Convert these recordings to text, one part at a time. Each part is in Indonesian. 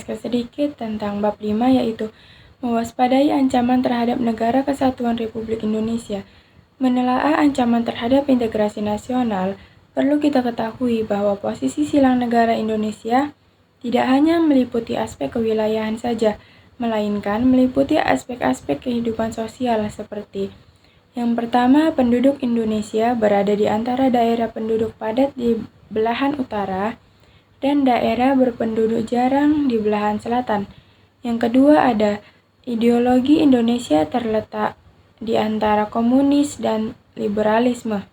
menjelaskan sedikit tentang bab 5 yaitu mewaspadai ancaman terhadap Negara Kesatuan Republik Indonesia. Menelaah ancaman terhadap integrasi nasional, perlu kita ketahui bahwa posisi silang negara Indonesia tidak hanya meliputi aspek kewilayahan saja, melainkan meliputi aspek-aspek kehidupan sosial seperti yang pertama, penduduk Indonesia berada di antara daerah penduduk padat di belahan utara dan daerah berpenduduk jarang di belahan selatan. Yang kedua ada ideologi Indonesia terletak di antara komunis dan liberalisme.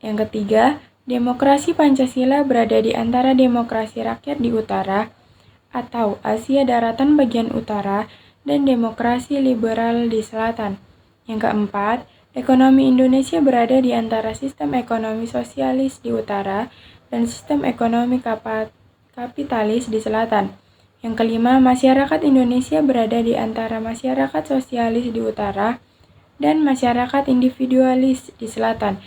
Yang ketiga, demokrasi Pancasila berada di antara demokrasi rakyat di utara atau Asia Daratan bagian utara dan demokrasi liberal di selatan. Yang keempat, ekonomi Indonesia berada di antara sistem ekonomi sosialis di utara dan sistem ekonomi kapitalis di selatan. Yang kelima, masyarakat Indonesia berada di antara masyarakat sosialis di utara dan masyarakat individualis di selatan.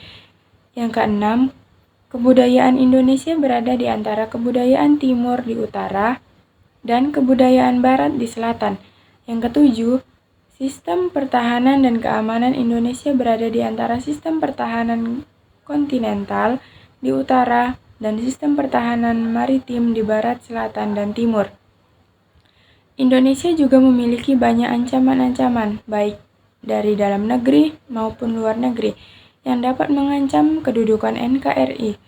Yang keenam, kebudayaan Indonesia berada di antara kebudayaan timur di utara dan kebudayaan barat di selatan. Yang ketujuh, sistem pertahanan dan keamanan Indonesia berada di antara sistem pertahanan kontinental di utara dan sistem pertahanan maritim di barat, selatan, dan timur. Indonesia juga memiliki banyak ancaman-ancaman, baik dari dalam negeri maupun luar negeri, yang dapat mengancam kedudukan NKRI.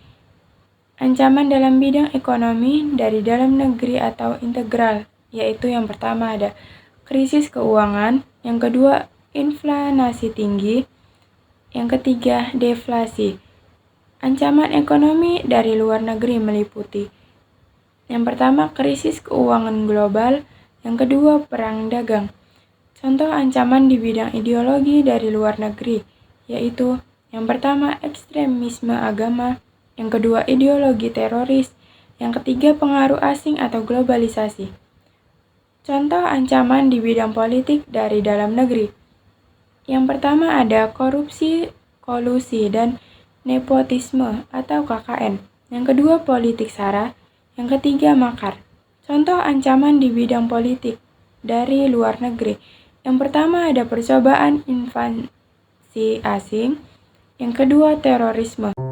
Ancaman dalam bidang ekonomi dari dalam negeri atau integral, yaitu yang pertama ada krisis keuangan, yang kedua inflasi tinggi, yang ketiga deflasi. Ancaman ekonomi dari luar negeri meliputi yang pertama krisis keuangan global, yang kedua perang dagang. Contoh ancaman di bidang ideologi dari luar negeri, yaitu yang pertama ekstremisme agama, yang kedua ideologi teroris, yang ketiga pengaruh asing atau globalisasi. Contoh ancaman di bidang politik dari dalam negeri. Yang pertama ada korupsi, kolusi, dan nepotisme atau KKN. Yang kedua politik sara, yang ketiga makar. Contoh ancaman di bidang politik dari luar negeri. Yang pertama ada percobaan invasi asing, yang kedua terorisme.